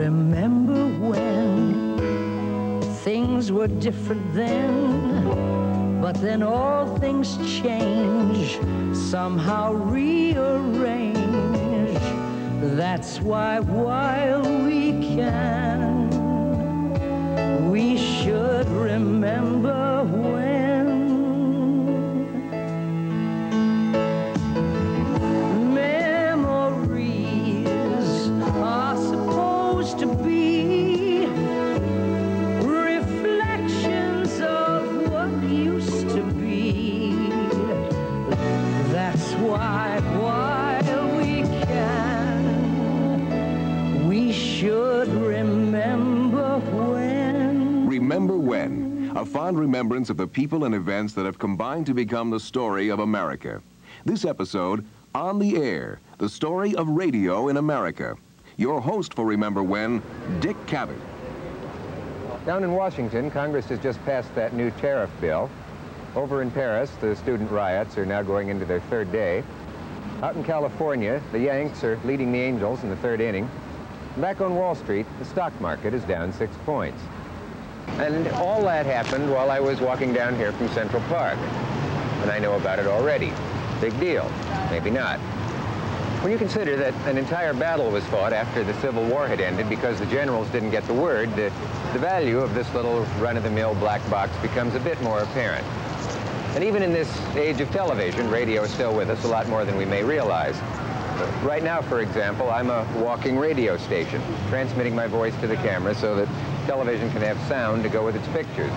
remember when things were different then, but then all things change, somehow rearrange. That's why while we can, we should remember when. Memories are supposed to be reflections of what used to be. That's why while we can, we should remember when. Remember When, a fond remembrance of the people and events that have combined to become the story of America. This episode, On the Air, the story of radio in America. Your host for Remember When, Dick Cavett. Down in Washington, Congress has just passed that new tariff bill. Over in Paris, the student riots are now going into their third day. Out in California, the Yanks are leading the Angels in the third inning. Back on Wall Street, the stock market is down 6 points. And all that happened while I was walking down here from Central Park. And I know about it already. Big deal. Maybe not. When you consider that an entire battle was fought after the Civil War had ended because the generals didn't get the word, the value of this little run-of-the-mill black box becomes a bit more apparent. And even in this age of television, radio is still with us a lot more than we may realize. Right now, for example, I'm a walking radio station, transmitting my voice to the camera so that television can have sound to go with its pictures.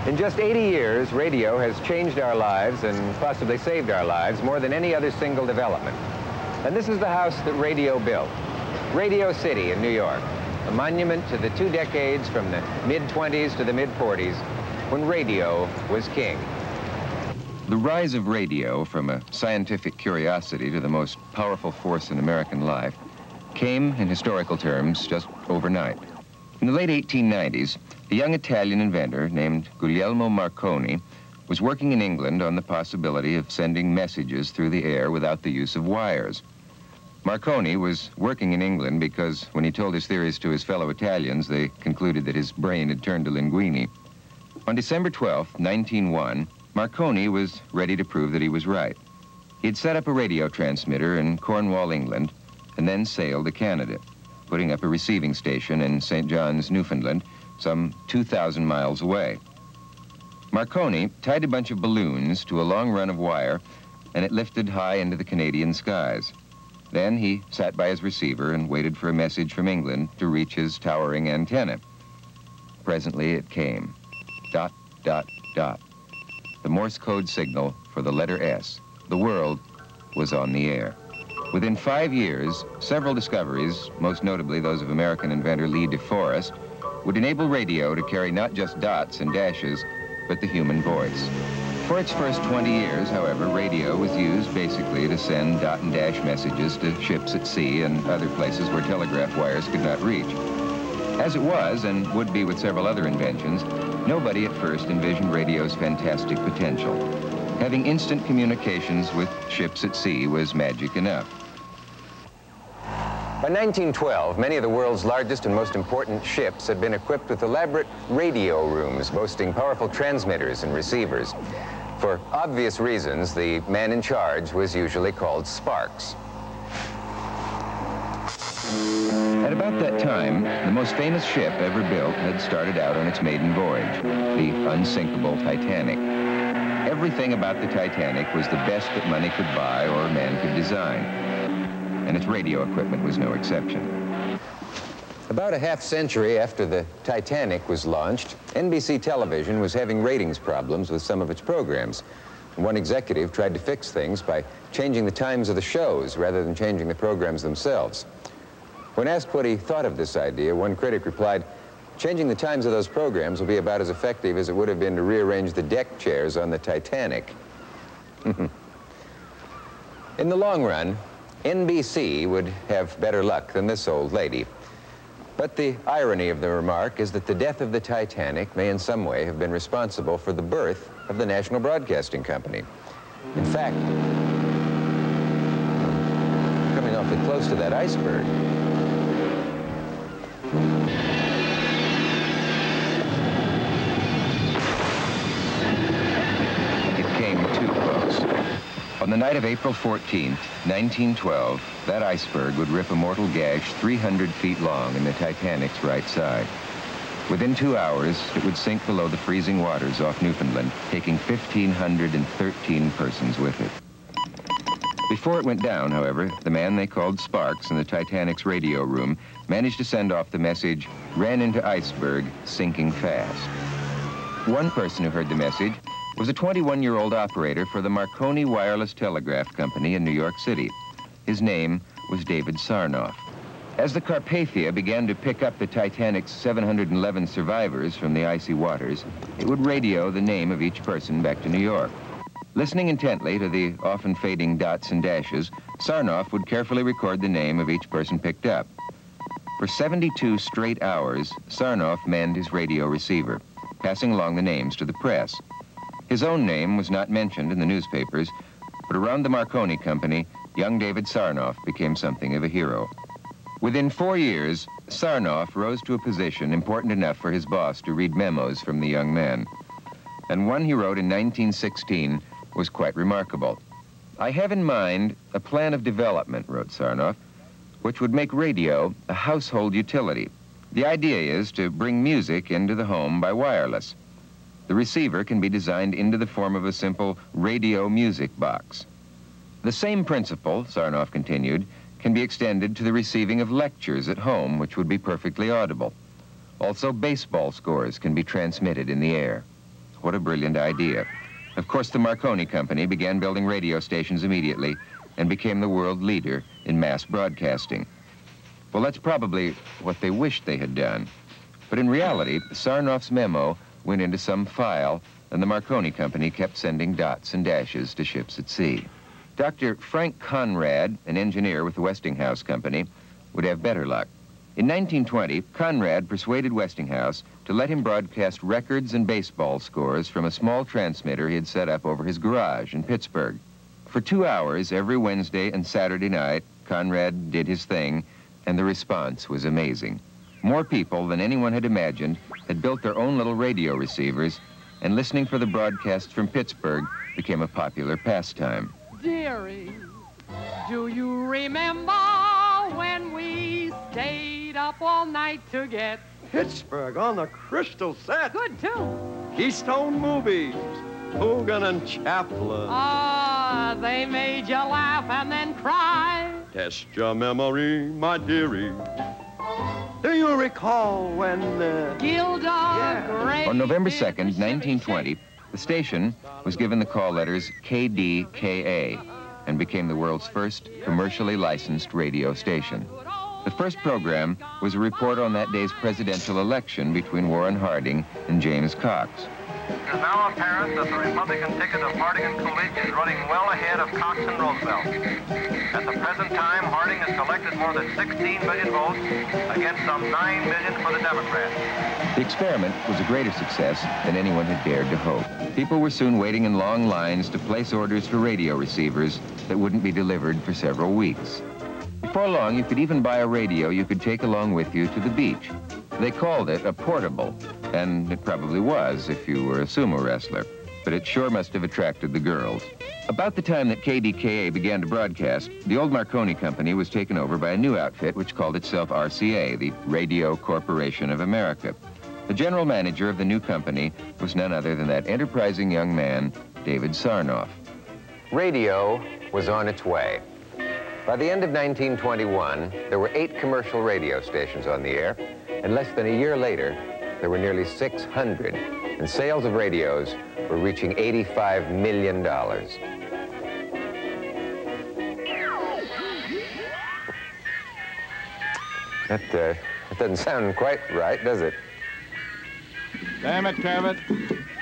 In just 80 years, radio has changed our lives and possibly saved our lives more than any other single development. And this is the house that radio built, Radio City in New York, a monument to the 2 decades from the mid-20s to the mid-40s when radio was king. The rise of radio from a scientific curiosity to the most powerful force in American life came, in historical terms, just overnight. In the late 1890s, a young Italian inventor named Guglielmo Marconi was working in England on the possibility of sending messages through the air without the use of wires. Marconi was working in England because when he told his theories to his fellow Italians, they concluded that his brain had turned to linguine. On December 12, 1901, Marconi was ready to prove that he was right. He had set up a radio transmitter in Cornwall, England, and then sailed to Canada, putting up a receiving station in St. John's, Newfoundland, some 2,000 miles away. Marconi tied a bunch of balloons to a long run of wire, and it lifted high into the Canadian skies. Then he sat by his receiver and waited for a message from England to reach his towering antenna. Presently it came. Dot, dot, dot. The Morse code signal for the letter S. The world was on the air. Within 5 years, several discoveries, most notably those of American inventor Lee DeForest, would enable radio to carry not just dots and dashes, but the human voice. For its first 20 years, however, radio was used basically to send dot and dash messages to ships at sea and other places where telegraph wires could not reach. As it was, and would be with several other inventions, nobody at first envisioned radio's fantastic potential. Having instant communications with ships at sea was magic enough. By 1912, many of the world's largest and most important ships had been equipped with elaborate radio rooms boasting powerful transmitters and receivers. For obvious reasons, the man in charge was usually called Sparks. At about that time, the most famous ship ever built had started out on its maiden voyage, the unsinkable Titanic. Everything about the Titanic was the best that money could buy or man could design, and its radio equipment was no exception. About a half century after the Titanic was launched, NBC television was having ratings problems with some of its programs. One executive tried to fix things by changing the times of the shows rather than changing the programs themselves. When asked what he thought of this idea, one critic replied, "Changing the times of those programs will be about as effective as it would have been to rearrange the deck chairs on the Titanic." In the long run, NBC would have better luck than this old lady. But the irony of the remark is that the death of the Titanic may in some way have been responsible for the birth of the National Broadcasting Company. In fact, coming awfully close to that iceberg. It came too close. On the night of April 14th, 1912, that iceberg would rip a mortal gash 300 feet long in the Titanic's right side. Within 2 hours, it would sink below the freezing waters off Newfoundland, taking 1,513 persons with it. Before it went down, however, the man they called Sparks in the Titanic's radio room managed to send off the message, "Ran into iceberg, sinking fast." One person who heard the message was a 21-year-old operator for the Marconi Wireless Telegraph Company in New York City. His name was David Sarnoff. As the Carpathia began to pick up the Titanic's 711 survivors from the icy waters, it would radio the name of each person back to New York. Listening intently to the often fading dots and dashes, Sarnoff would carefully record the name of each person picked up. For 72 straight hours, Sarnoff manned his radio receiver, passing along the names to the press. His own name was not mentioned in the newspapers, but around the Marconi Company, young David Sarnoff became something of a hero. Within 4 years, Sarnoff rose to a position important enough for his boss to read memos from the young man. And one he wrote in 1916 was quite remarkable. "I have in mind a plan of development," wrote Sarnoff, "which would make radio a household utility. The idea is to bring music into the home by wireless. The receiver can be designed into the form of a simple radio music box. The same principle," Sarnoff continued, "can be extended to the receiving of lectures at home, which would be perfectly audible. Also, baseball scores can be transmitted in the air." What a brilliant idea. Of course, the Marconi Company began building radio stations immediately and became the world leader in mass broadcasting. Well, that's probably what they wished they had done. But in reality, Sarnoff's memo went into some file, and the Marconi Company kept sending dots and dashes to ships at sea. Dr. Frank Conrad, an engineer with the Westinghouse Company, would have better luck. In 1920, Conrad persuaded Westinghouse to let him broadcast records and baseball scores from a small transmitter he had set up over his garage in Pittsburgh. For 2 hours every Wednesday and Saturday night, Conrad did his thing, and the response was amazing. More people than anyone had imagined had built their own little radio receivers, and listening for the broadcasts from Pittsburgh became a popular pastime. Dearie, do you remember when we stayed up all night to get Pittsburgh on the crystal set. good too? Keystone Movies, Hogan and Chaplin. Ah, they made you laugh and then cry. Test your memory, my dearie. Do you recall when Gilda Gray. On November 2nd, 1920, the station was given the call letters KDKA and became the world's first commercially licensed radio station. The first program was a report on that day's presidential election between Warren Harding and James Cox. It is now apparent that the Republican ticket of Harding and Coolidge is running well ahead of Cox and Roosevelt. At the present time, Harding has collected more than 16 million votes against some 9 million for the Democrats. The experiment was a greater success than anyone had dared to hope. People were soon waiting in long lines to place orders for radio receivers that wouldn't be delivered for several weeks. Before long, you could even buy a radio you could take along with you to the beach. They called it a portable, and it probably was if you were a sumo wrestler, but it sure must have attracted the girls. About the time that KDKA began to broadcast, the old Marconi Company was taken over by a new outfit which called itself RCA, the Radio Corporation of America. The general manager of the new company was none other than that enterprising young man, David Sarnoff. Radio was on its way. By the end of 1921, there were 8 commercial radio stations on the air, and less than a year later, there were nearly 600, and sales of radios were reaching $85 million. That doesn't sound quite right, does it? Damn it, Cavett.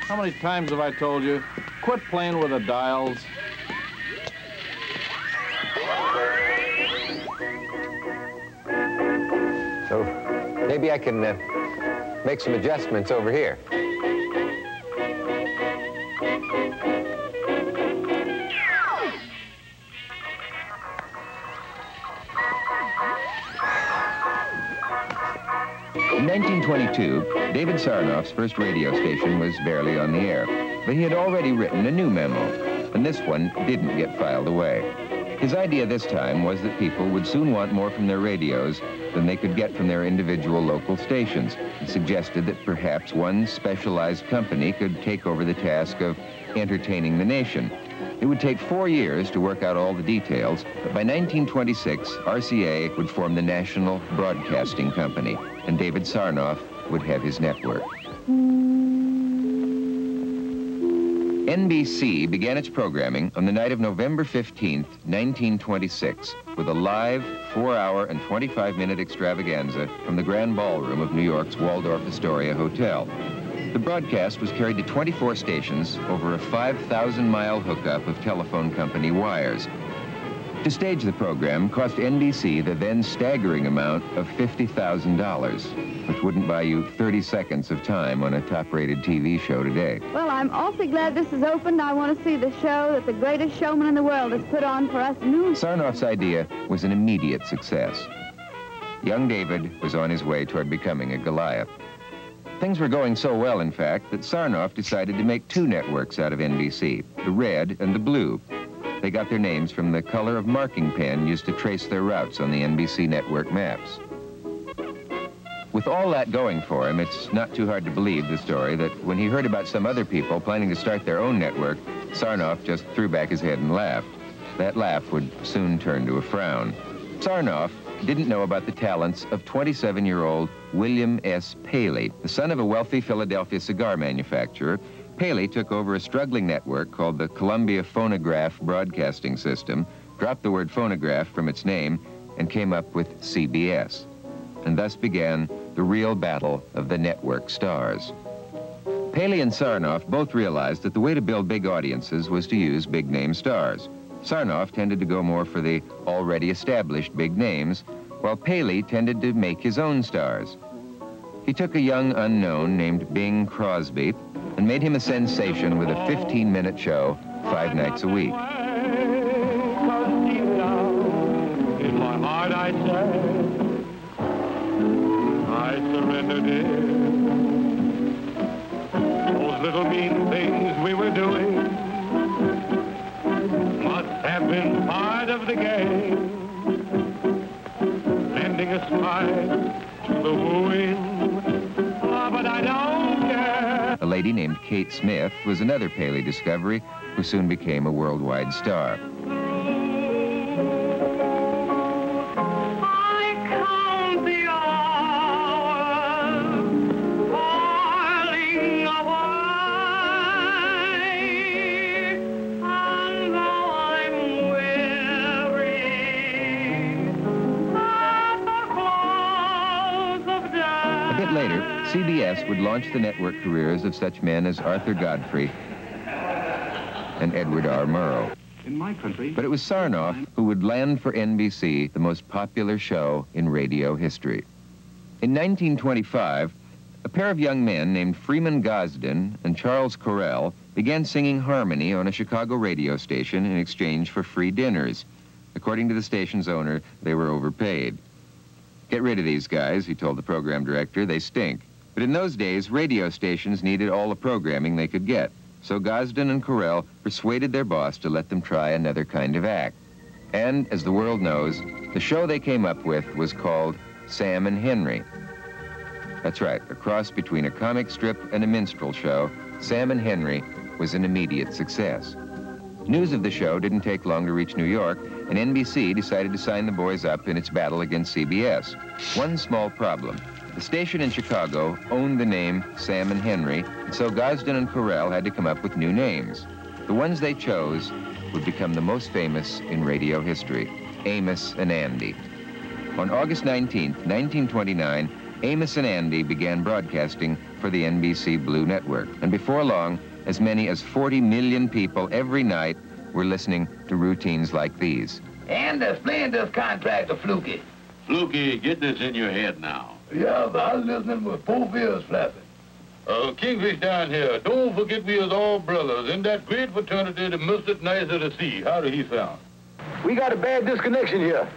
How many times have I told you? Quit playing with the dials. So maybe I can make some adjustments over here. In 1922, David Sarnoff's first radio station was barely on the air, but he had already written a new memo, and this one didn't get filed away. His idea this time was that people would soon want more from their radios than they could get from their individual local stations. He suggested that perhaps one specialized company could take over the task of entertaining the nation. It would take 4 years to work out all the details, but by 1926, RCA would form the National Broadcasting Company, and David Sarnoff would have his network. NBC began its programming on the night of November 15th, 1926, with a live 4-hour and 25-minute extravaganza from the Grand Ballroom of New York's Waldorf Astoria Hotel. The broadcast was carried to 24 stations over a 5,000-mile hookup of telephone company wires. To stage the program cost NBC the then staggering amount of $50,000, which wouldn't buy you 30 seconds of time on a top-rated TV show today. Well, I'm awfully glad this is opened. I want to see the show that the greatest showman in the world has put on for us new. Sarnoff's idea was an immediate success. Young David was on his way toward becoming a Goliath. Things were going so well, in fact, that Sarnoff decided to make 2 networks out of NBC, the red and the blue. They got their names from the color of marking pen used to trace their routes on the NBC network maps. With all that going for him, it's not too hard to believe the story that when he heard about some other people planning to start their own network, Sarnoff just threw back his head and laughed. That laugh would soon turn to a frown. Sarnoff didn't know about the talents of 27-year-old William S. Paley. The son of a wealthy Philadelphia cigar manufacturer, Paley took over a struggling network called the Columbia Phonograph Broadcasting System, dropped the word phonograph from its name, and came up with CBS. And thus began the real battle of the network stars. Paley and Sarnoff both realized that the way to build big audiences was to use big-name stars. Sarnoff tended to go more for the already established big names, while Paley tended to make his own stars. He took a young unknown named Bing Crosby and made him a sensation with a 15-minute show 5 nights a week. In my heart I said, I surrendered it. Those little mean things we were doing must have been part of the game, lending a smile to the wooing, but I don't care. A lady named Kate Smith was another Paley discovery who soon became a worldwide star. Later, CBS would launch the network careers of such men as Arthur Godfrey and Edward R. Murrow. In my country, but it was Sarnoff who would land for NBC the most popular show in radio history. In 1925, a pair of young men named Freeman Gosden and Charles Correll began singing harmony on a Chicago radio station in exchange for free dinners. According to the station's owner, they were overpaid. "Get rid of these guys," he told the program director. "They stink." But in those days, radio stations needed all the programming they could get. So Gosden and Correll persuaded their boss to let them try another kind of act. And, as the world knows, the show they came up with was called Sam and Henry. That's right, a cross between a comic strip and a minstrel show, Sam and Henry was an immediate success. News of the show didn't take long to reach New York, and NBC decided to sign the boys up in its battle against CBS. One small problem. The station in Chicago owned the name Sam and Henry, and so Gosden and Correll had to come up with new names. The ones they chose would become the most famous in radio history, Amos and Andy. On August 19th, 1929, Amos and Andy began broadcasting for the NBC Blue Network, and before long, as many as 40 million people every night were listening to routines like these. And explain this contract to Fluky. Fluky, get this in your head now. Yeah, but I was listening with both ears flapping. Kingfish down here, don't forget we is all brothers in that great fraternity that missed it nice of the sea. How do he sound? We got a bad disconnection here.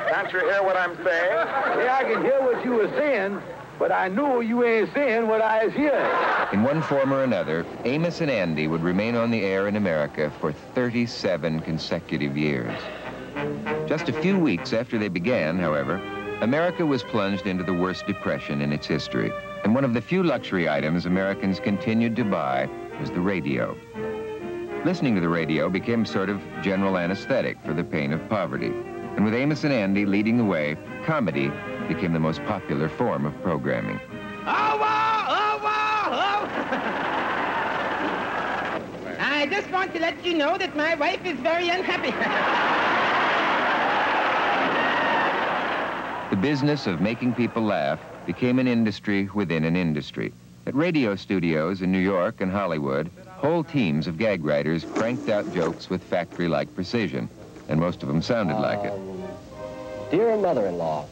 Can't you hear what I'm saying? Yeah, I can hear what you were saying, But I know you ain't saying what I is hearing. In one form or another, Amos and Andy would remain on the air in America for 37 consecutive years. Just a few weeks after they began, however, America was plunged into the worst depression in its history. And one of the few luxury items Americans continued to buy was the radio. Listening to the radio became sort of general anesthetic for the pain of poverty. And with Amos and Andy leading the way, comedy became the most popular form of programming. I just want to let you know that my wife is very unhappy. The business of making people laugh became an industry within an industry. At radio studios in New York and Hollywood, whole teams of gag writers cranked out jokes with factory-like precision, and most of them sounded like it. Dear mother-in-law,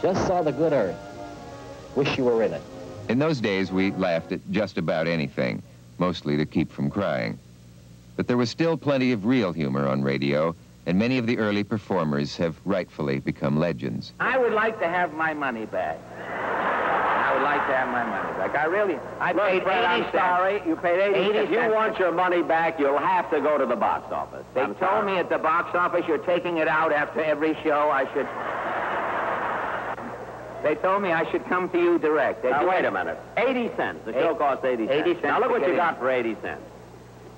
just saw the good earth. Wish you were in it. In those days, we laughed at just about anything, mostly to keep from crying. But there was still plenty of real humor on radio, and many of the early performers have rightfully become legends. I would like to have my money back. I would like to have my money back. I paid 80 cents. Sorry, you paid 80 cents. If you want your money back, you'll have to go to the box office. They told me at the box office you're taking it out after every show. They told me I should come to you direct. Now, wait a minute. 80 cents. The show costs 80 cents. 80 cents. Now, look what you in. got for 80 cents.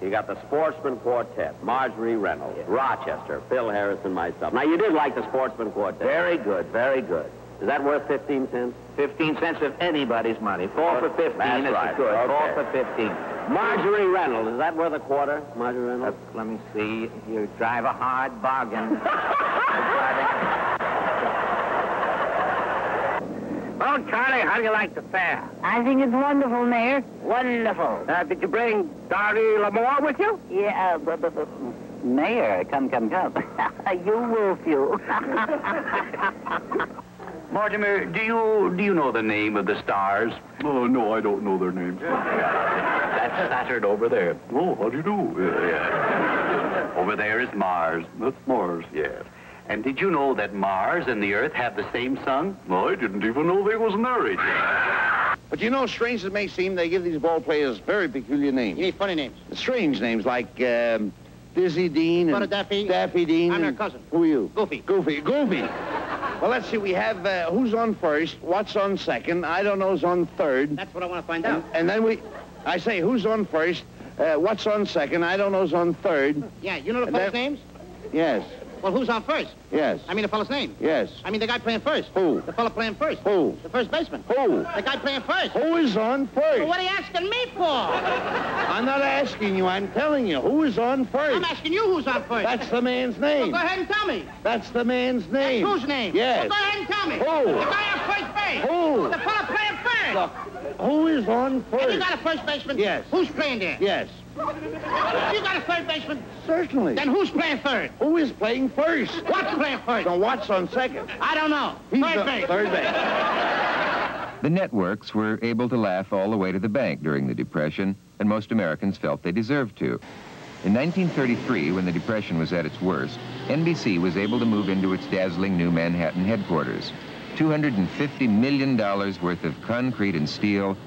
You got the Sportsman Quartet, Marjorie Reynolds, Rochester, Phil Harris, and myself. Now, you did like the Sportsman Quartet. Very good, very good. Is that worth 15 cents? 15 cents of anybody's money. 4 for 15 That's is right. good. Okay. 4 for 15. Marjorie Reynolds, is that worth a quarter, Marjorie Reynolds? Let me see. You drive a hard bargain. Well, Charlie, how do you like the fair? I think it's wonderful, Mayor. Wonderful. Did you bring Darby Lamore with you? Yeah, Mayor, come. You wolf, you. Mortimer, do you know the name of the stars? Oh, no, I don't know their names. That's Saturn over there. Oh, how do you do? Yeah. Over there is Mars. That's Mars. Yes. And did you know that Mars and the Earth have the same sun? No, I didn't even know they was married. But you know, strange as it may seem, they give these ball players very peculiar names. You need funny names. Strange names like Dizzy Dean and Daffy. Daffy Dean. I'm their cousin. Who are you? Goofy. Goofy. Well, let's see. We have who's on first, what's on second, I don't know's on third. That's what I want to find out. And then I say who's on first, what's on second, I don't know's on third. Yeah, you know the fellas' names? Yes. Well, who's on first? Yes. I mean the fellow's name. Yes. I mean the guy playing first. Who? The fellow playing first. Who? The first baseman. Who? The guy playing first. Who is on first? Well, what are you asking me for? I'm not asking you. I'm telling you. Who is on first? I'm asking you who's on first. That's the man's name. Well, go ahead and tell me. That's the man's name. That's whose name? Yes. Well, go ahead and tell me. Who? The guy on first base. Who? The fellow playing first. Look, who is on first? Have you got a first baseman? Yes. Who's playing there? Yes. You got a third baseman? Certainly. Then who's playing third? Who is playing first? What's playing first? So what's on second? I don't know. Third base. Third base. The networks were able to laugh all the way to the bank during the Depression, and most Americans felt they deserved to. In 1933, when the Depression was at its worst, NBC was able to move into its dazzling new Manhattan headquarters. $250 million worth of concrete and steel,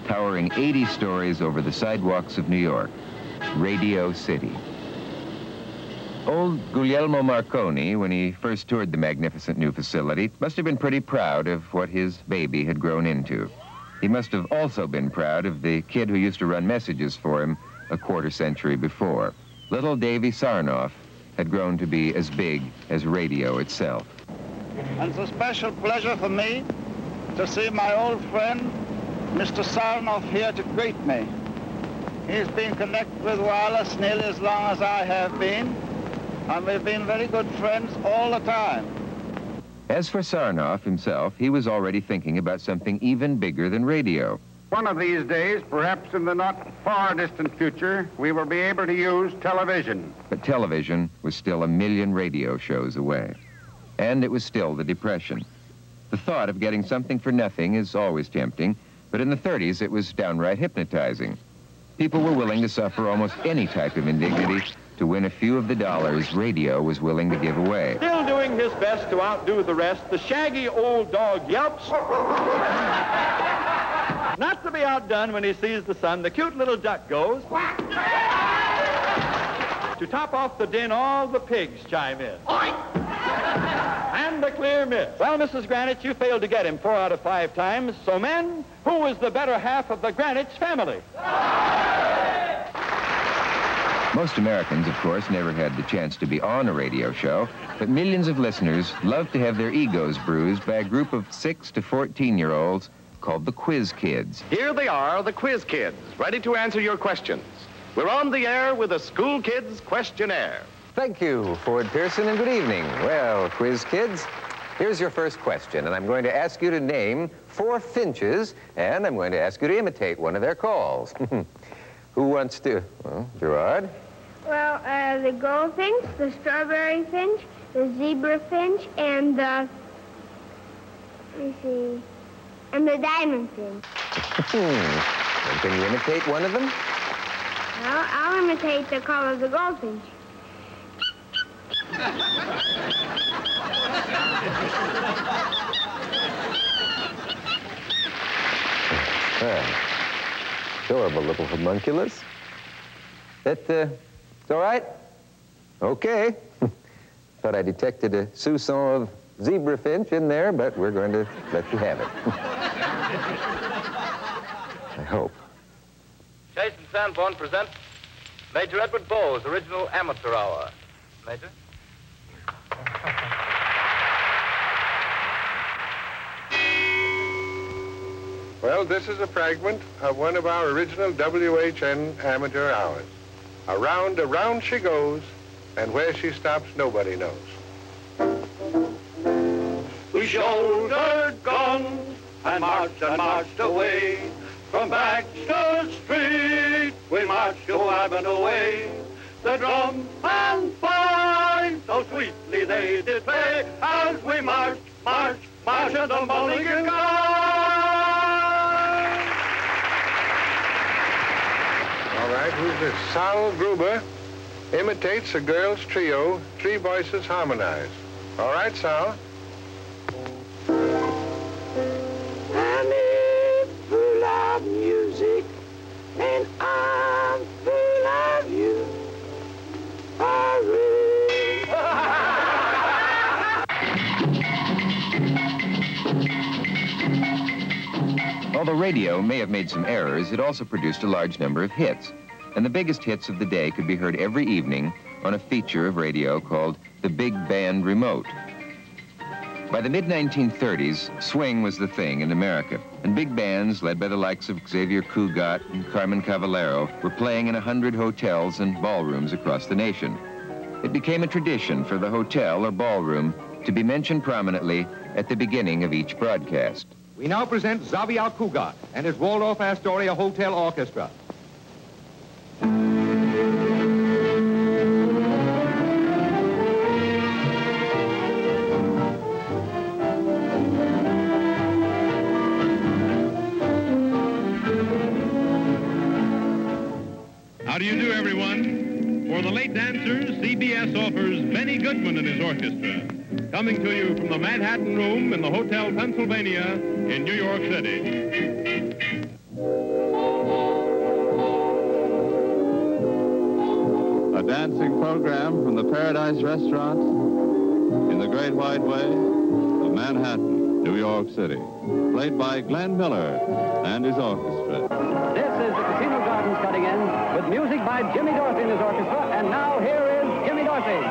towering 80 stories over the sidewalks of New York. Radio City. Old Guglielmo Marconi, when he first toured the magnificent new facility, must have been pretty proud of what his baby had grown into. He must have also been proud of the kid who used to run messages for him a quarter century before. Little Davy Sarnoff had grown to be as big as radio itself. And it's a special pleasure for me to see my old friend, Mr. Sarnoff, here to greet me. He's been connected with wireless nearly as long as I have been, and we've been very good friends all the time. As for Sarnoff himself, he was already thinking about something even bigger than radio. One of these days, perhaps in the not far distant future, we will be able to use television. But television was still a million radio shows away. And it was still the Depression. The thought of getting something for nothing is always tempting, but in the 30s it was downright hypnotizing. People were willing to suffer almost any type of indignity to win a few of the dollars radio was willing to give away. Still doing his best to outdo the rest, the shaggy old dog yelps. Not to be outdone when he sees the sun, the cute little duck goes. To top off the din, all the pigs chime in. And a clear miss. Well, Mrs. Greenwich, you failed to get him 4 out of 5 times. So, men, who is the better half of the Greenwich family? Most Americans, of course, never had the chance to be on a radio show, but millions of listeners love to have their egos bruised by a group of 6 to 14-year-olds called the Quiz Kids. Here they are, the Quiz Kids, ready to answer your questions. We're on the air with the School Kids Questionnaire. Thank you, Ford Pearson, and good evening. Well, Quiz Kids, here's your first question, and I'm going to ask you to name 4 finches, and I'm going to ask you to imitate one of their calls. Who wants to? Well, Gerard? Well, the goldfinch, the strawberry finch, the zebra finch, and the, let me see, and the diamond finch. And can you imitate one of them? Well, I'll imitate the call of the goldfinch. Adorable little homunculus. It's all right? Okay. Thought I detected a soupçon of zebra finch in there, but we're going to let you have it. I hope. Chase and Sanborn present Major Edward Bowes' original amateur hour. Major? Well, this is a fragment of one of our original WHN amateur hours. Around she goes, and where she stops, nobody knows. We shouldered guns and marched away. From Baxter Street, we marched to Avenue Way. The drum and fife, so sweetly they did play, as we marched to the Mulligan Guard. All right, who's this? Sal Gruber imitates a girl's trio, 3 voices harmonized. All right, Sal. Full of music, and I'm full of you. Although radio may have made some errors, it also produced a large number of hits. And the biggest hits of the day could be heard every evening on a feature of radio called the Big Band Remote. By the mid-1930s, swing was the thing in America, and big bands, led by the likes of Xavier Cugat and Carmen Cavallero, were playing in 100 hotels and ballrooms across the nation. It became a tradition for the hotel or ballroom to be mentioned prominently at the beginning of each broadcast. We now present Xavier Cugat and his Waldorf Astoria Hotel Orchestra. How do you do, everyone? For the late dancers, CBS offers Benny Goodman and his orchestra, coming to you from the Manhattan Room in the Hotel Pennsylvania in New York City. A dancing program from the Paradise Restaurant in the Great Wide Way of Manhattan, New York City, played by Glenn Miller and his orchestra. This is the Casino Gardens cutting in with music by Jimmy Dorsey and his orchestra, and now here is Jimmy Dorsey.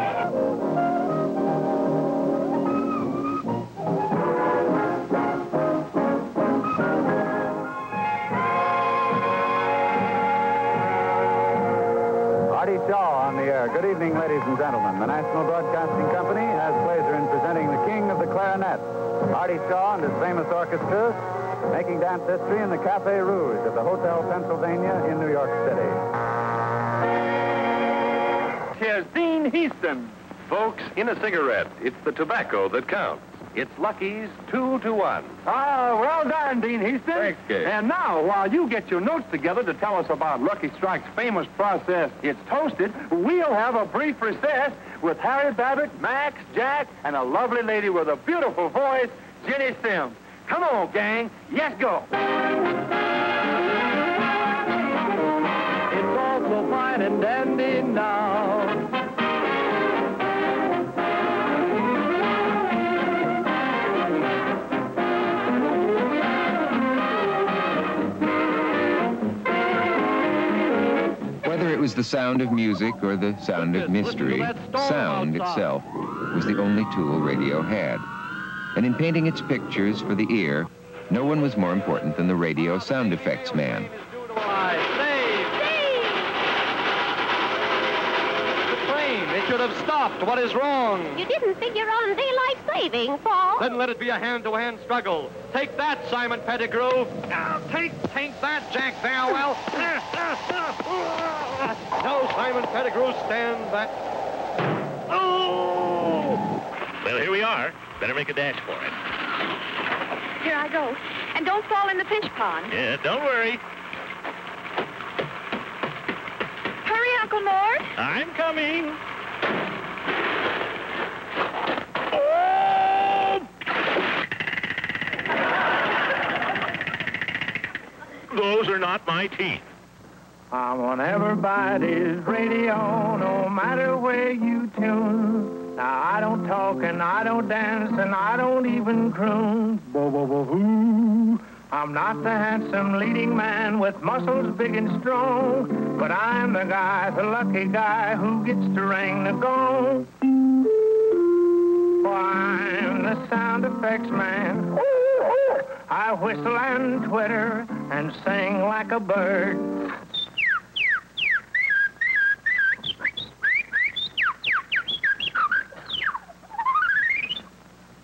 Artie Shaw on the air. Good evening, ladies and gentlemen. The National Broadcasting Company has pleasure in presenting the king of the clarinet, Artie Shaw and his famous orchestra, making dance history in the Café Rouge at the Hotel Pennsylvania in New York City. Here's Dean Heaston. Folks, in a cigarette, it's the tobacco that counts. It's Lucky's 2-to-1. Ah, well done, Dean Houston. Thanks, Gabe. And now, while you get your notes together to tell us about Lucky Strike's famous process, It's Toasted, we'll have a brief recess with Harry Babbitt, Max, Jack, and a lovely lady with a beautiful voice, Jenny Sims. Come on, gang. Yes, go. It's all so fine and dandy now. Whether it was the sound of music or the sound of mystery, sound itself was the only tool radio had. And in painting its pictures for the ear, no one was more important than the radio sound effects man. It should have stopped. What is wrong? You didn't figure on daylight saving, Paul. Then let it be a hand-to-hand struggle. Take that, Simon Pettigrew. Take that, Jack Farwell. No, Simon Pettigrew, stand back. Oh! Well, here we are. Better make a dash for it. Here I go. And don't fall in the fish pond. Yeah, don't worry. Hurry, Uncle Mort. I'm coming. Those are not my teeth. I'm on everybody's radio, no matter where you tune. Now, I don't talk and I don't dance and I don't even croon. Bo-bo-bo-hoo. I'm not the handsome leading man with muscles big and strong, but I'm the guy, the lucky guy who gets to ring the gong. For I'm the sound effects man. I whistle and twitter and sing like a bird.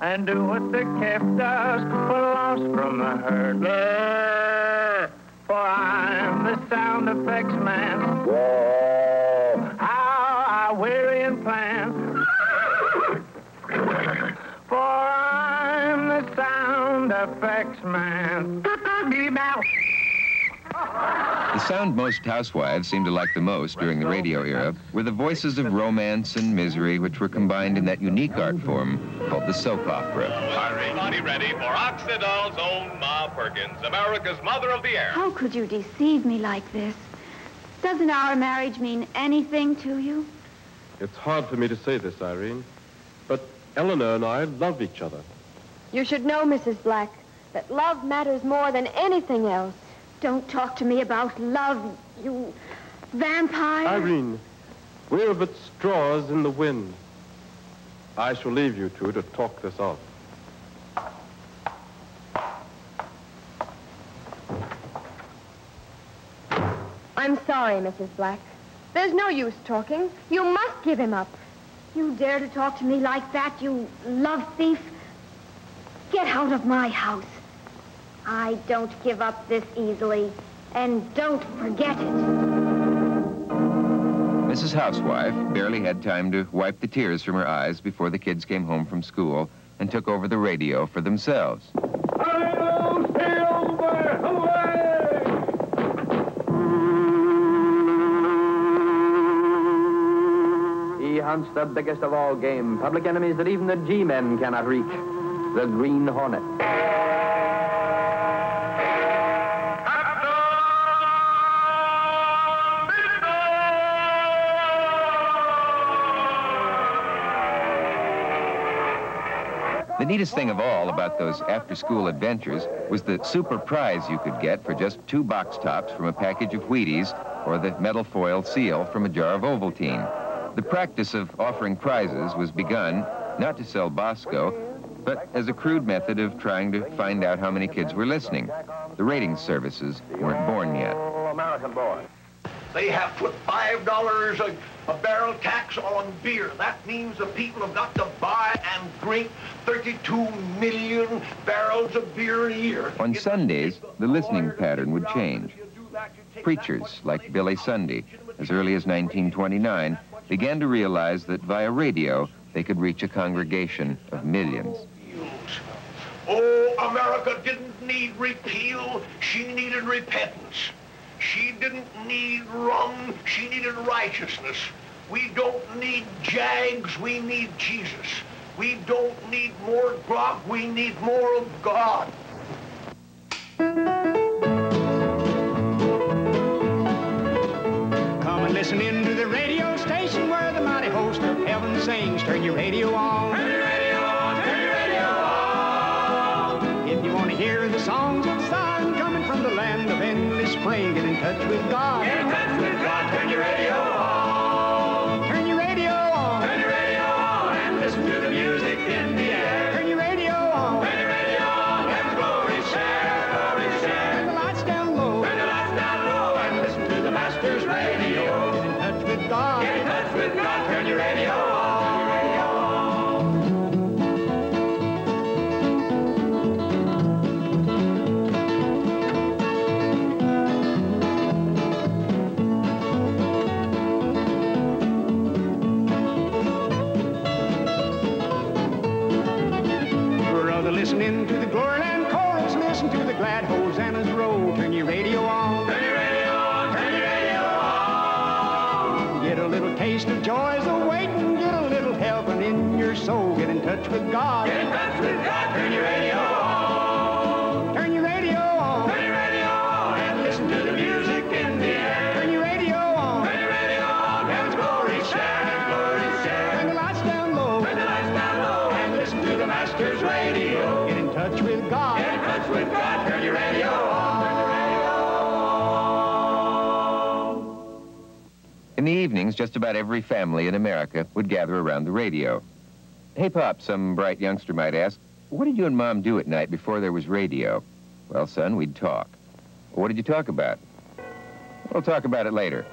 And do what the calf does when lost from the herd. For I'm the sound effects man. How I weary and plan. For I'm the sound effects man. The sound most housewives seemed to like the most during the radio era were the voices of romance and misery, which were combined in that unique art form called the soap opera. Everybody ready for Occidental's own Ma Perkins, America's mother of the air. How could you deceive me like this? Doesn't our marriage mean anything to you? It's hard for me to say this, Irene, but Eleanor and I love each other. You should know, Mrs. Black, that love matters more than anything else. Don't talk to me about love, you vampire. Irene, we're but straws in the wind. I shall leave you two to talk this out. I'm sorry, Mrs. Black. There's no use talking. You must give him up. You dare to talk to me like that, you love thief? Get out of my house. I don't give up this easily, and don't forget it. Mrs. Housewife barely had time to wipe the tears from her eyes before the kids came home from school and took over the radio for themselves. He hunts the biggest of all game, public enemies that even the G-men cannot reach, the Green Hornet. The neatest thing of all about those after-school adventures was the super prize you could get for just 2 box tops from a package of Wheaties or the metal foil seal from a jar of Ovaltine. The practice of offering prizes was begun not to sell Bosco, but as a crude method of trying to find out how many kids were listening. The ratings services weren't born yet. American boy. They have put $5 a barrel tax on beer. That means the people have got to buy and drink 32 million barrels of beer a year. On Sundays, the listening pattern would change. Preachers like Billy Sunday, as early as 1929, began to realize that via radio, they could reach a congregation of millions. America didn't need repeal, she needed repentance. She didn't need rum, she needed righteousness. We don't need jags, we need Jesus. We don't need more grog, we need more of God. Come and listen in to the radio station where the mighty host of heaven sings. Turn your radio on. Turn your radio on. Turn your radio on. If you want to hear the songs of Zion coming from the land of endless spring, get in touch with God. Get in touch with God. Turn your radio on. Turn your radio on. Turn your radio on. And listen to the music in the air. Turn your radio on. Turn your radio on. Heaven's glory share. Glory share. Turn the lights down low. Turn the lights down low. And listen to the Master's radio. Get in touch with God. Get in touch with God. Turn your radio on. Listening to the Gloryland chorus, listen to the glad hosannas roll. Turn your radio on. Turn your radio on. Turn your radio on. Get a little taste of joys awaiting. Get a little heaven in your soul. Get in touch with God. Get in touch with God. Turn your radio on. Turn your radio on. Turn your radio on. And listen to the music in the air. Turn your radio on. Turn your radio on. Heaven's glory share. Heaven's glory share. Turn the lights down low. Turn the lights down low. And listen to the Master's radio. Get in touch with God. Get in touch with God. Turn your radio on. Turn your radio on. In the evenings, just about every family in America would gather around the radio. Hey, Pop, some bright youngster might ask, what did you and Mom do at night before there was radio? Well, son, we'd talk. What did you talk about? We'll talk about it later.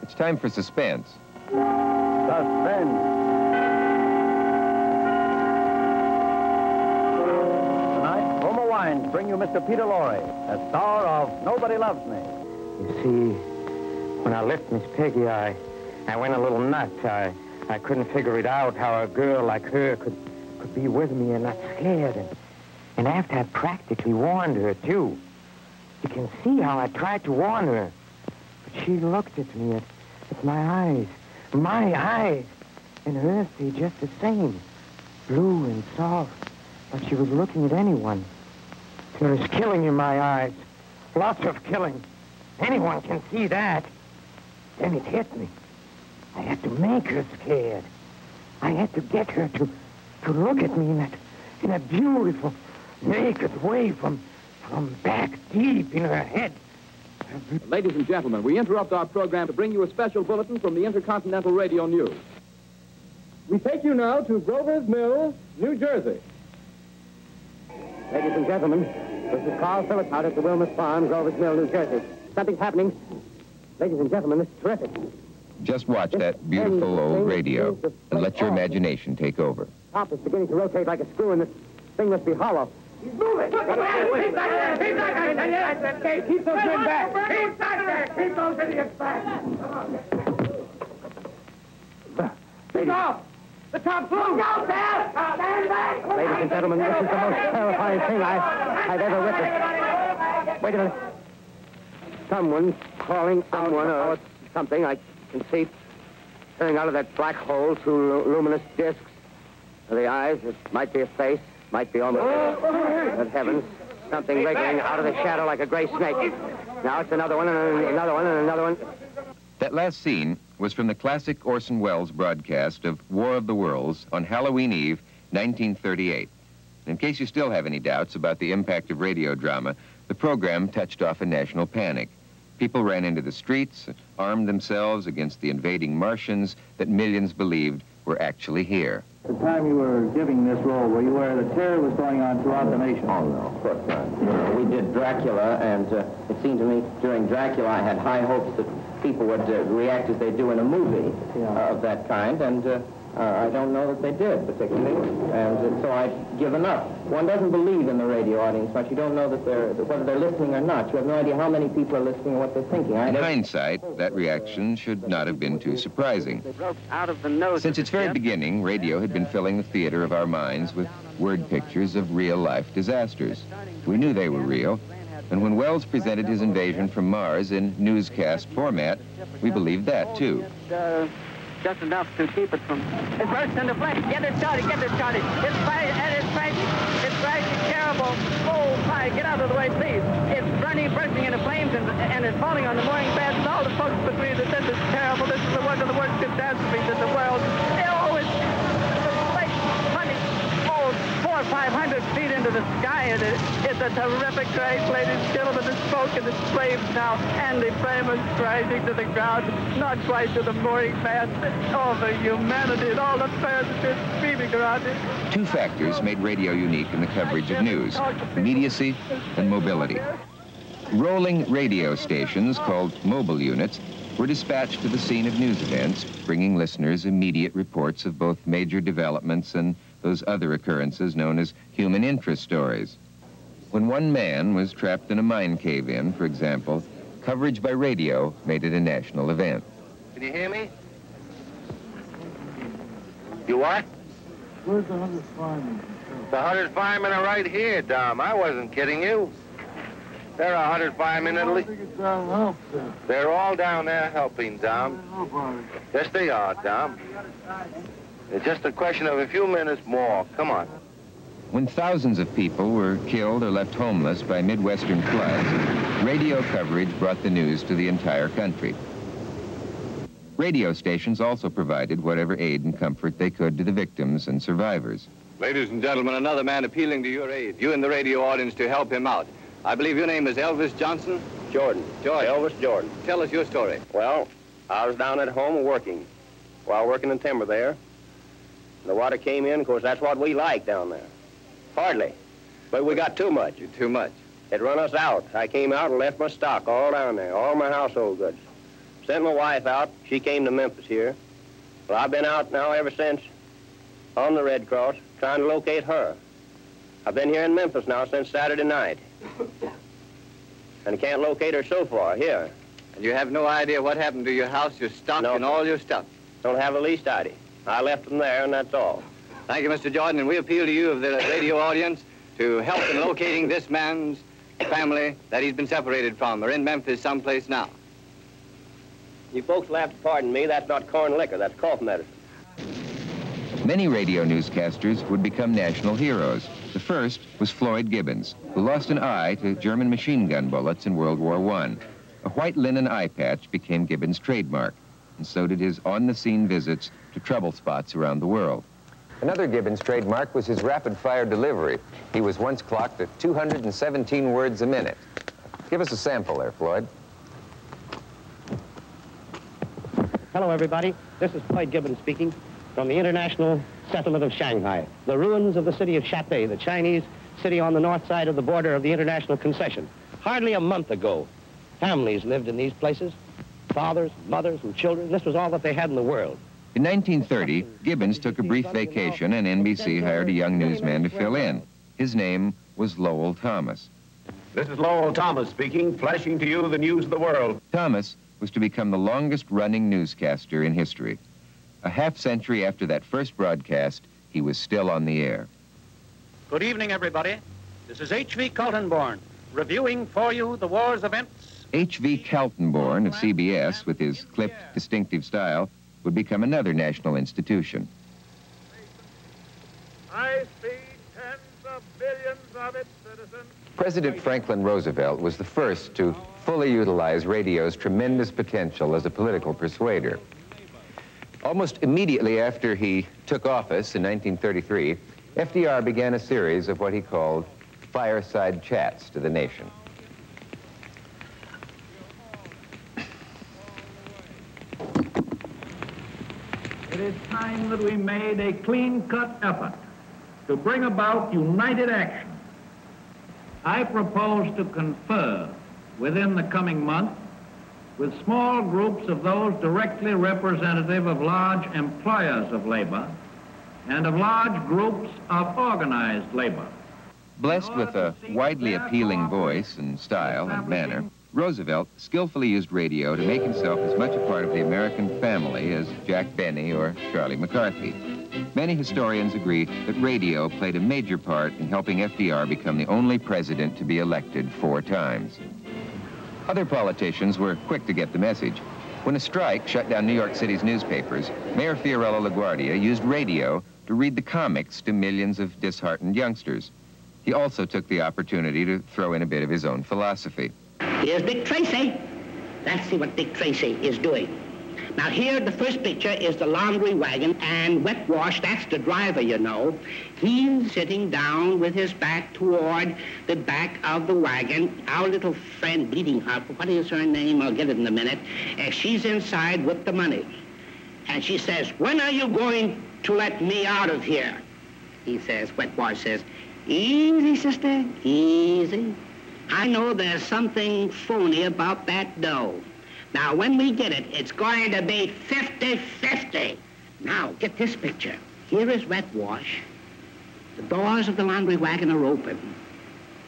It's time for suspense. Suspense. Tonight, Roma Wines bring you Mr. Peter Lorre, a star of Nobody Loves Me. You see, when I left Miss Peggy, I went a little nuts. I couldn't figure it out how a girl like her could be with me and not scared. And after I practically warned her, too. You can see how I tried to warn her. But she looked at me, at my eyes. My eyes. And hers stayed just the same. Blue and soft. Like she was looking at anyone. There is killing in my eyes. Lots of killing. Anyone can see that. Then it hit me. I had to make her scared. I had to get her to look at me in a beautiful, naked way from back deep in her head. Ladies and gentlemen, we interrupt our program to bring you a special bulletin from the Intercontinental Radio News. We take you now to Grover's Mill, New Jersey. Ladies and gentlemen, this is Carl Phillips out at the Wilmus Farm, Grover's Mill, New Jersey. Something's happening. Ladies and gentlemen, this is terrific. Just watch that beautiful old radio and let your imagination take over. Top is beginning to rotate like a screw, and this thing must be hollow. He's moving! Keep back there! Keep back there! Keep those men back! Keep back there! Keep those idiots back! Keep off! The top flew! Look out there! Stand back! Ladies and gentlemen, this is the most terrifying thing I've ever witnessed. Wait a minute. Someone's calling someone or something. I can see turning out of that black hole through luminous discs. The eyes, it might be a face, might be almost... Good heavens, something wriggling out of the shadow like a gray snake. Now it's another one, and another one, and another one. That last scene was from the classic Orson Welles broadcast of War of the Worlds on Halloween Eve, 1938. In case you still have any doubts about the impact of radio drama, the program touched off a national panic. People ran into the streets, armed themselves against the invading Martians that millions believed were actually here. At the time you were giving this role, were you aware that terror was going on throughout the nation? Oh, no, of course not. You know, we did Dracula, and it seemed to me during Dracula I had high hopes that people would react as they do in a movie of that kind, and I don't know that they did, particularly, and so I've given up. One doesn't believe in the radio audience much. You don't know that whether they're listening or not. You have no idea how many people are listening and what they're thinking. In hindsight, that reaction should not have been too surprising. Out of the nose. Since its very beginning, radio had been filling the theater of our minds with word pictures of real-life disasters. We knew they were real, and when Wells presented his invasion from Mars in newscast format, we believed that, too. Just enough to keep it from... It bursts into flames. Get it started, get it started. It's bright, and it's bright. It's bright and terrible. Oh, my, get out of the way, please. It's burning, bursting into flames, and it's falling on the mooring beds, and all the folks between us. This is terrible. This is one of the worst catastrophes in the world. Oh, it's like 400 or 500 feet into the sky, and it's a terrific crash, ladies and gentlemen. The smoke and the flames now, and the flame is rising to the ground, not quite to the mooring mast. All the humanity and all the fires have been screaming around it. Two factors made radio unique in the coverage of news: immediacy and mobility. Rolling radio stations, called mobile units, were dispatched to the scene of news events, bringing listeners immediate reports of both major developments and those other occurrences known as human interest stories. When one man was trapped in a mine cave-in, for example, coverage by radio made it a national event. Can you hear me? You what? Where's the 100 firemen? The 100 firemen are right here, Dom. I wasn't kidding you. There are 100 firemen at least. They're all down there helping, Dom. Yes, they are, Dom. It's just a question of a few minutes more. Come on. When thousands of people were killed or left homeless by Midwestern floods, radio coverage brought the news to the entire country. Radio stations also provided whatever aid and comfort they could to the victims and survivors. Ladies and gentlemen, another man appealing to your aid, you and the radio audience, to help him out. I believe your name is Elvis Johnson? Jordan. George. Elvis Jordan. Tell us your story. Well, I was down at home working, while working in timber there. The water came in, of course, that's what we like down there. Hardly. But we got too much. Too much. It run us out. I came out and left my stock all down there, all my household goods. Sent my wife out. She came to Memphis here. Well, I've been out now ever since on the Red Cross trying to locate her. I've been here in Memphis now since Saturday night. And I can't locate her so far here. And you have no idea what happened to your house, your stock, and all your stuff? Don't have the least idea. I left them there, and that's all. Thank you, Mr. Jordan, and we appeal to you of the radio audience to help in locating this man's family that he's been separated from. They're in Memphis someplace now. You folks will have to pardon me. That's not corn liquor. That's cough medicine. Many radio newscasters would become national heroes. The first was Floyd Gibbons, who lost an eye to German machine gun bullets in World War I. A white linen eye patch became Gibbons' trademark, and so did his on-the-scene visits to trouble spots around the world. Another Gibbons trademark was his rapid-fire delivery. He was once clocked at 217 words a minute. Give us a sample there, Floyd. Hello, everybody. This is Floyd Gibbons speaking from the International Settlement of Shanghai, the ruins of the city of Shatay, the Chinese city on the north side of the border of the International Concession. Hardly a month ago, families lived in these places, fathers, mothers, and children. This was all that they had in the world. In 1930, Gibbons took a brief vacation, and NBC hired a young newsman to fill in. His name was Lowell Thomas. This is Lowell Thomas speaking, flashing to you the news of the world. Thomas was to become the longest-running newscaster in history. A half-century after that first broadcast, he was still on the air. Good evening, everybody. This is H.V. Kaltenborn, reviewing for you the war's events. H.V. Kaltenborn of CBS, with his clipped, distinctive style, would become another national institution. I see tens of billions of its citizens. President Franklin Roosevelt was the first to fully utilize radio's tremendous potential as a political persuader. Almost immediately after he took office in 1933, FDR began a series of what he called fireside chats to the nation. It is time that we made a clean-cut effort to bring about united action. I propose to confer within the coming month with small groups of those directly representative of large employers of labor and of large groups of organized labor. Blessed with a widely appealing voice and style and manner, Roosevelt skillfully used radio to make himself as much a part of the American family as Jack Benny or Charlie McCarthy. Many historians agree that radio played a major part in helping FDR become the only president to be elected 4 times. Other politicians were quick to get the message. When a strike shut down New York City's newspapers, Mayor Fiorello LaGuardia used radio to read the comics to millions of disheartened youngsters. He also took the opportunity to throw in a bit of his own philosophy. Here's Dick Tracy. Let's see what Dick Tracy is doing. Now here, the first picture is the laundry wagon, and Wet Wash, that's the driver, you know. He's sitting down with his back toward the back of the wagon. Our little friend, Bleeding Heart, what is her name? I'll get it in a minute. She's inside with the money. And she says, when are you going to let me out of here? He says, Wet Wash says, easy, sister, easy. I know there's something phony about that dough. Now, when we get it, it's going to be 50-50. Now, get this picture. Here is Wet Wash. The doors of the laundry wagon are open.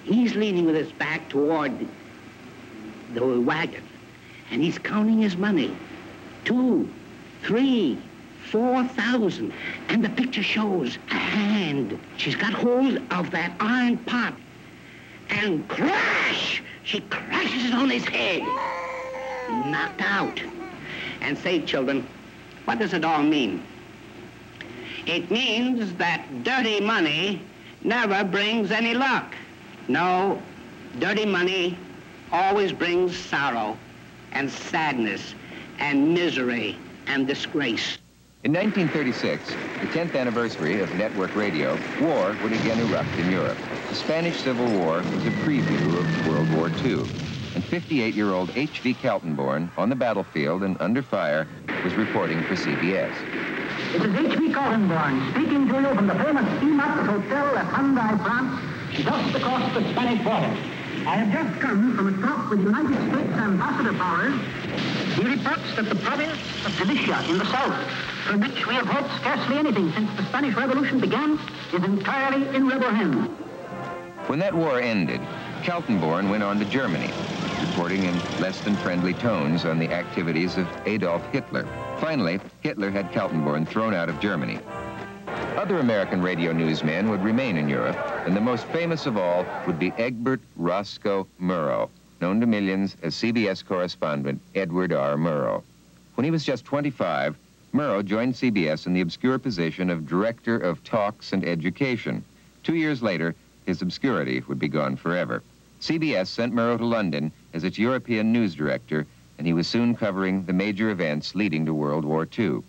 He's leaning with his back toward the wagon, and he's counting his money. 2, 3, 4,000. And the picture shows a hand. She's got hold of that iron pot. And crash! She crashes it on his head. Knocked out. And say, children, what does it all mean? It means that dirty money never brings any luck. No, dirty money always brings sorrow and sadness and misery and disgrace. In 1936, the 10th anniversary of network radio, war would again erupt in Europe. The Spanish Civil War was a preview of World War II. And 58-year-old H.V. Kaltenborn, on the battlefield and under fire, was reporting for CBS. This is H.V. Kaltenborn speaking to you from the famous Imax Hotel at Hyundai, France, just across the Spanish border. I have just come from a talk with United States Ambassador Powers. He reports that the province of Galicia in the south, from which we have heard scarcely anything since the Spanish Revolution began, is entirely in rebel hands. When that war ended, Kaltenborn went on to Germany, reporting in less than friendly tones on the activities of Adolf Hitler. Finally, Hitler had Kaltenborn thrown out of Germany. Other American radio newsmen would remain in Europe, and the most famous of all would be Egbert Roscoe Murrow, known to millions as CBS correspondent Edward R. Murrow. When he was just 25, Murrow joined CBS in the obscure position of Director of Talks and Education. 2 years later, his obscurity would be gone forever. CBS sent Murrow to London as its European news director, and he was soon covering the major events leading to World War II.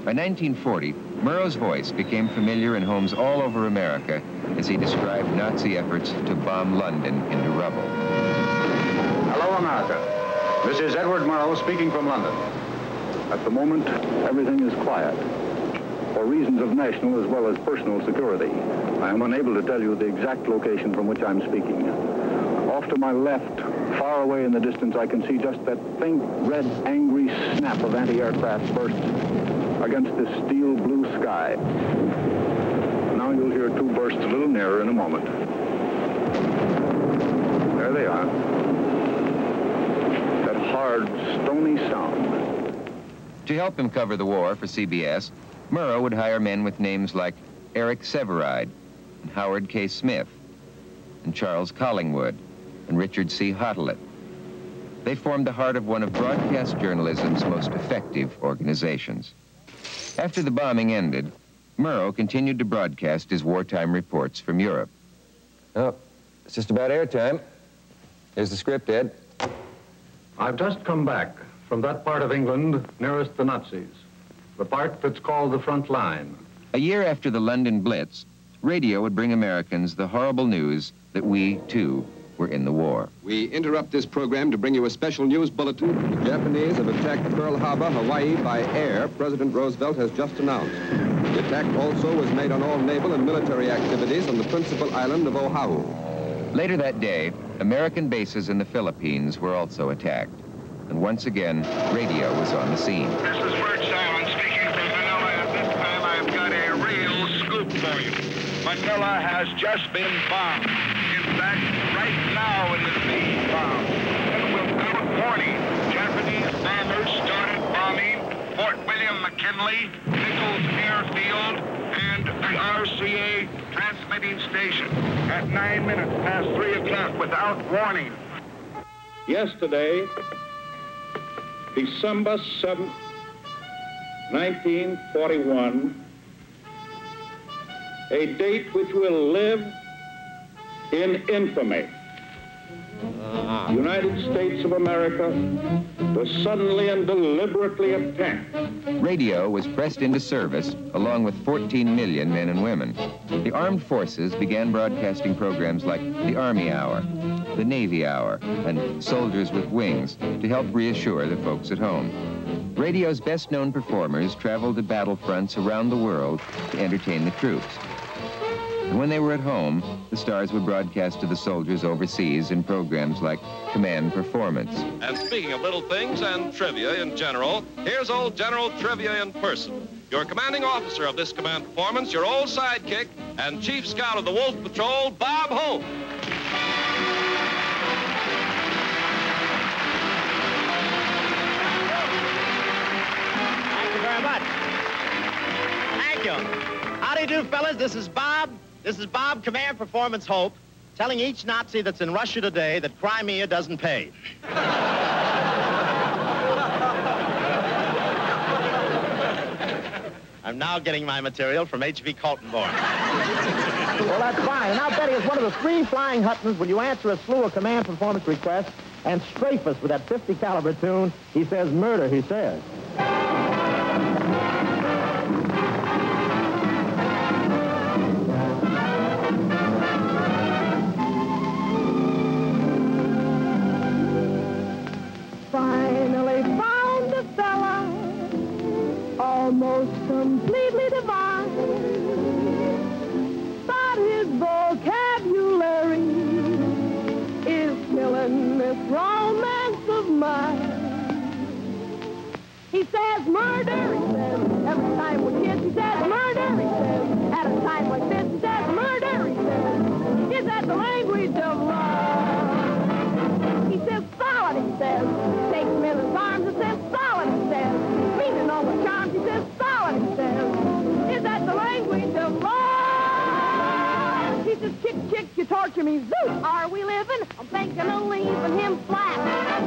By 1940, Murrow's voice became familiar in homes all over America as he described Nazi efforts to bomb London into rubble. Hello, America. This is Edward Murrow speaking from London. At the moment, everything is quiet. For reasons of national as well as personal security, I am unable to tell you the exact location from which I'm speaking. Off to my left, far away in the distance, I can see just that faint, red, angry snap of anti-aircraft bursts against this steel blue sky. Now you'll hear 2 bursts a little nearer in a moment. There they are. That hard, stony sound. To help him cover the war for CBS, Murrow would hire men with names like Eric Severide, and Howard K. Smith, and Charles Collingwood, and Richard C. Hottelet. They formed the heart of one of broadcast journalism's most effective organizations. After the bombing ended, Murrow continued to broadcast his wartime reports from Europe. Oh, it's just about airtime. Here's the script, Ed. I've just come back from that part of England nearest the Nazis, the part that's called the front line. A year after the London Blitz, radio would bring Americans the horrible news that we, too, were in the war. We interrupt this program to bring you a special news bulletin. The Japanese have attacked Pearl Harbor, Hawaii, by air, President Roosevelt has just announced. The attack also was made on all naval and military activities on the principal island of Oahu. Later that day, American bases in the Philippines were also attacked. and once again, radio was on the scene. This is Bert Simon speaking from Manila, and this time I've got a real scoop for you. Manila has just been bombed. In fact, right now it is being bombed. And without warning, Japanese bombers started bombing Fort William McKinley, Nichols Airfield, and the RCA transmitting station at 9 minutes past 3 o'clock without warning. Yesterday, December 7th, 1941, a date which will live in infamy. The United States of America was suddenly and deliberately attacked. Radio was pressed into service along with 14 million men and women. The armed forces began broadcasting programs like the Army Hour, the Navy Hour, and Soldiers with Wings to help reassure the folks at home. Radio's best-known performers traveled to battlefronts around the world to entertain the troops. And when they were at home, the stars would broadcast to the soldiers overseas in programs like Command Performance. And speaking of little things and trivia in general, here's old General Trivia in person. Your commanding officer of this Command Performance, your old sidekick, and Chief Scout of the Wolf Patrol, Bob Hope. Thank you very much. Thank you. How do you do, fellas? This is Bob. This is Bob, Command Performance Hope, telling each Nazi that's in Russia today that Crimea doesn't pay. I'm now getting my material from H.V. Kaltenborn. Well, that's fine. And I'll bet he is one of the 3 flying Huttons when you answer a slew of Command Performance requests and strafe us with that 50 caliber tune. He says murder, he says. Finally found a fella almost completely divine, but his vocabulary is killing this romance of mine. He says murder, he says, every time we kiss, he says murder, he says, at a time like this, he says murder, he says, is that the language of love? He says solid, he says, takes him in his arms and says solid, he says, meaning all the charms, he says solid, he says, is that the language of love? He says, chick, you torture me, Zeus, are we living? I'm thinking of leaving him flat.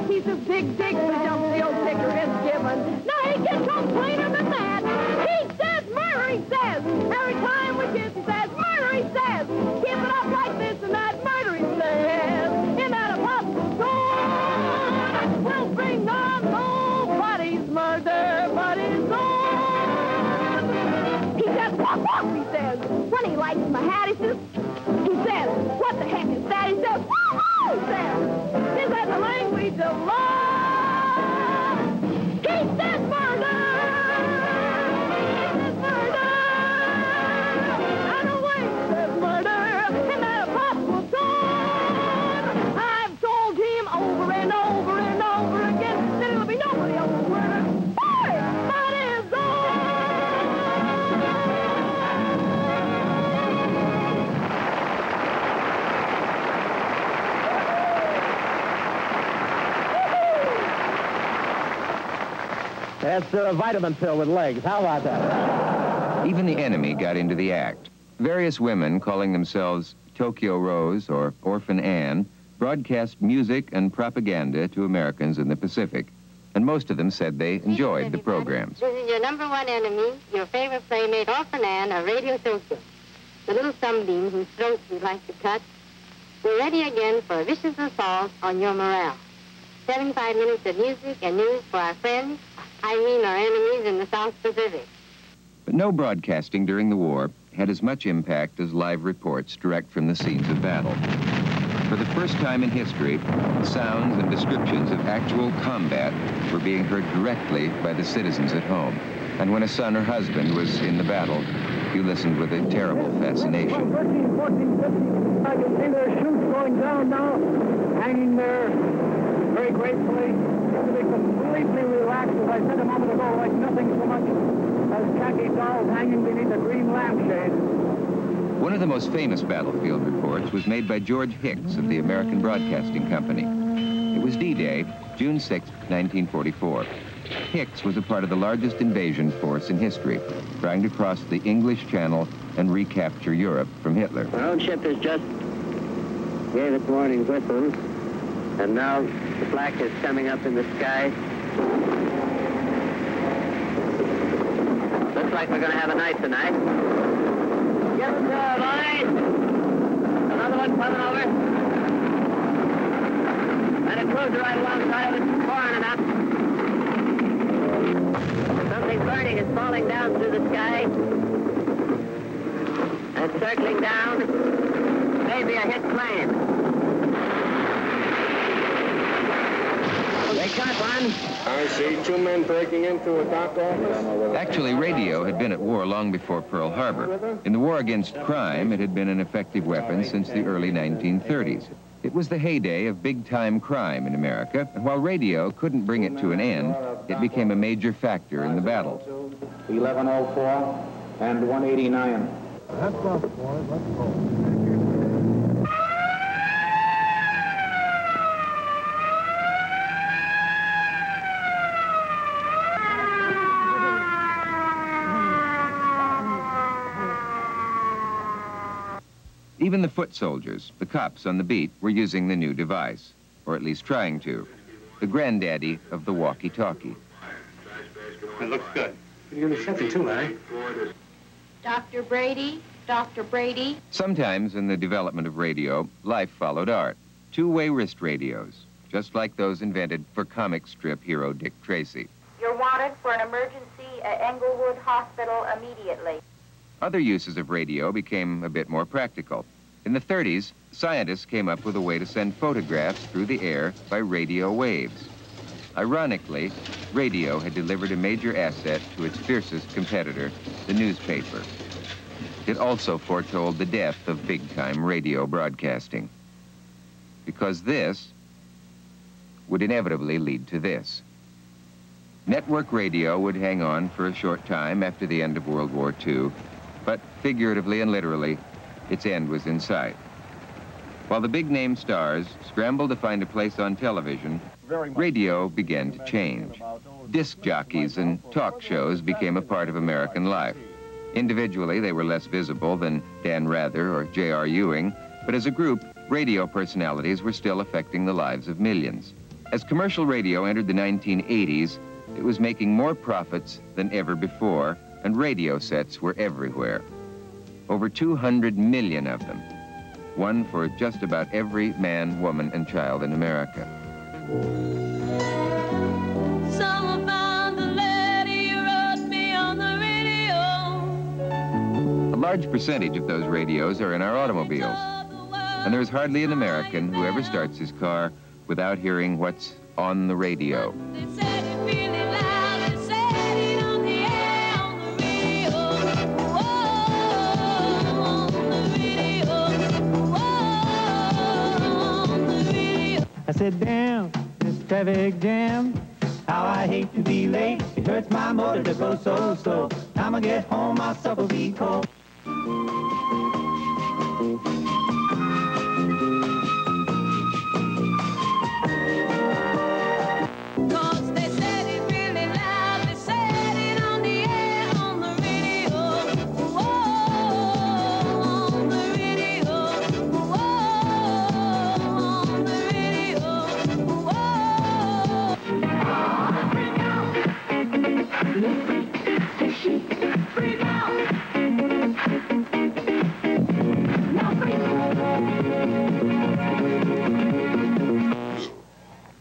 He says, dig, the jump the old ticker is given. No, he gets home plainer than that. He says murder, he says, every time we kiss, he says murder, he says, keep it up like this and that, murder, he says, in that apostle sword, we'll bring on nobody's murder but his own. He says, walk, he says, when he likes my hat, he says, what the heck is that? He says, woo, he says, is that the language of love? He says murder, he says murder, and away he says murder, in that apostle sword. I've told him over and over and over again that it'll be nobody else's murder, but his own. That's a vitamin pill with legs. How about that? Even the enemy got into the act. Various women, calling themselves Tokyo Rose or Orphan Anne, broadcast music and propaganda to Americans in the Pacific. And most of them said they enjoyed the programs. This is your #1 enemy, your favorite playmate, Orphan Anne of Radio Tokyo. The little sunbeam whose throat we like to cut. We're ready again for a vicious assault on your morale. 75 minutes of music and news for our friends, I mean our enemies in the South Pacific. But no broadcasting during the war had as much impact as live reports direct from the scenes of battle. For the first time in history, sounds and descriptions of actual combat were being heard directly by the citizens at home. And when a son or husband was in the battle, you listened with a terrible fascination. 13, 14, 15, I can see their chutes going down now, hanging there. very gracefully, seemed to be completely relaxed, as I said a moment ago, like nothing so much as khaki dolls hanging beneath a green lampshade. One of the most famous battlefield reports was made by George Hicks of the American Broadcasting Company. It was D-Day, June 6, 1944. Hicks was a part of the largest invasion force in history, trying to cross the English Channel and recapture Europe from Hitler. Our own ship has just gave its warning whistles, and now the flak is coming up in the sky. Looks like we're going to have a night tonight. Get the door, boys! Another one coming over. And a cruiser right alongside of it, pouring it up. Something burning is falling down through the sky. And circling down. Maybe a hit plane. They got one. I see 2 men breaking into a dock office. Actually, radio had been at war long before Pearl Harbor. In the war against crime, it had been an effective weapon since the early 1930s. It was the heyday of big-time crime in America, and while radio couldn't bring it to an end, it became a major factor in the battle. 1104 and 189. That's up, boys. Let's go. Even the foot soldiers, the cops on the beat, were using the new device, or at least trying to. The granddaddy of the walkie-talkie. It looks good. You're the second too, Larry. Dr. Brady, Dr. Brady. Sometimes in the development of radio, life followed art. Two-way wrist radios, just like those invented for comic strip hero Dick Tracy. You're wanted for an emergency at Englewood Hospital immediately. Other uses of radio became a bit more practical. In the 30s, scientists came up with a way to send photographs through the air by radio waves. Ironically, radio had delivered a major asset to its fiercest competitor, the newspaper. It also foretold the death of big-time radio broadcasting. Because this would inevitably lead to this. Network radio would hang on for a short time after the end of World War II, but figuratively and literally, its end was in sight. While the big-name stars scrambled to find a place on television, radio began to change. Disc jockeys and talk shows became a part of American life. Individually, they were less visible than Dan Rather or J.R. Ewing, but as a group, radio personalities were still affecting the lives of millions. As commercial radio entered the 1980s, it was making more profits than ever before, and radio sets were everywhere. Over 200 million of them. One for just about every man, woman, and child in America. Some about the lady you wrote me on the radio. A large percentage of those radios are in our automobiles. And there is hardly an American who ever starts his car without hearing what's on the radio. I said, damn, this traffic jam, how I hate to be late. It hurts my motor to go so slow. Time I get home, my supper will be cold.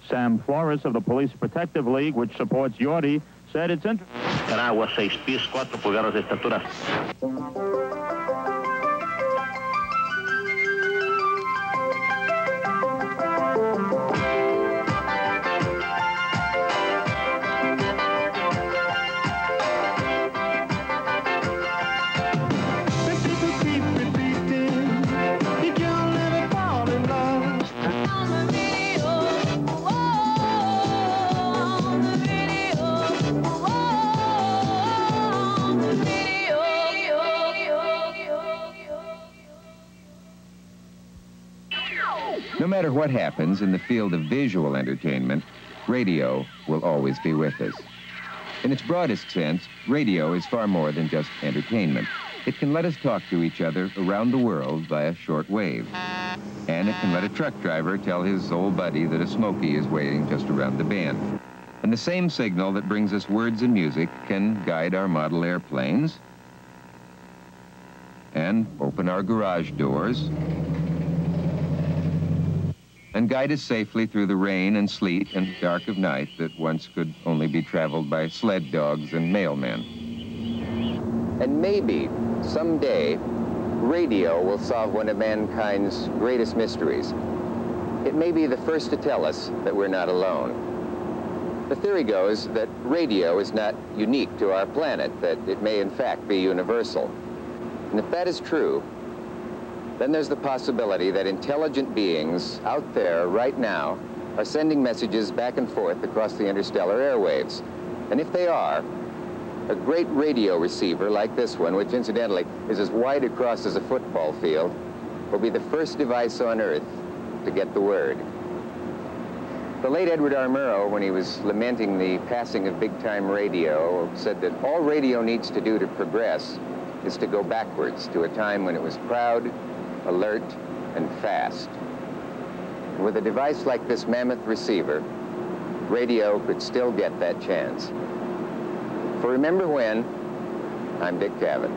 Sam Flores of the Police Protective League, which supports Yorty, said it's interesting. Agua 6 pies, 4 pulgadas de estatura. No matter what happens in the field of visual entertainment, radio will always be with us. In its broadest sense, radio is far more than just entertainment. It can let us talk to each other around the world via short wave. And it can let a truck driver tell his old buddy that a Smoky is waiting just around the bend. And the same signal that brings us words and music can guide our model airplanes and open our garage doors and guide us safely through the rain and sleet and dark of night that once could only be traveled by sled dogs and mailmen. And maybe, someday, radio will solve one of mankind's greatest mysteries. It may be the first to tell us that we're not alone. The theory goes that radio is not unique to our planet, that it may in fact be universal. And if that is true, then there's the possibility that intelligent beings out there right now are sending messages back and forth across the interstellar airwaves. And if they are, a great radio receiver like this one, which incidentally is as wide across as a football field, will be the first device on Earth to get the word. The late Edward R. Murrow, when he was lamenting the passing of big-time radio, said that all radio needs to do to progress is to go backwards to a time when it was proud, alert, and fast. And with a device like this mammoth receiver, radio could still get that chance. For Remember When, I'm Dick Cavett.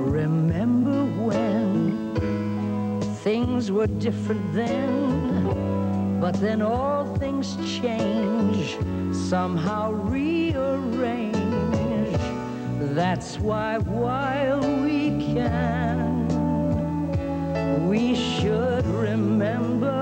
Remember when things were different then, but then all things change, somehow rearrange. That's why while we can, we should remember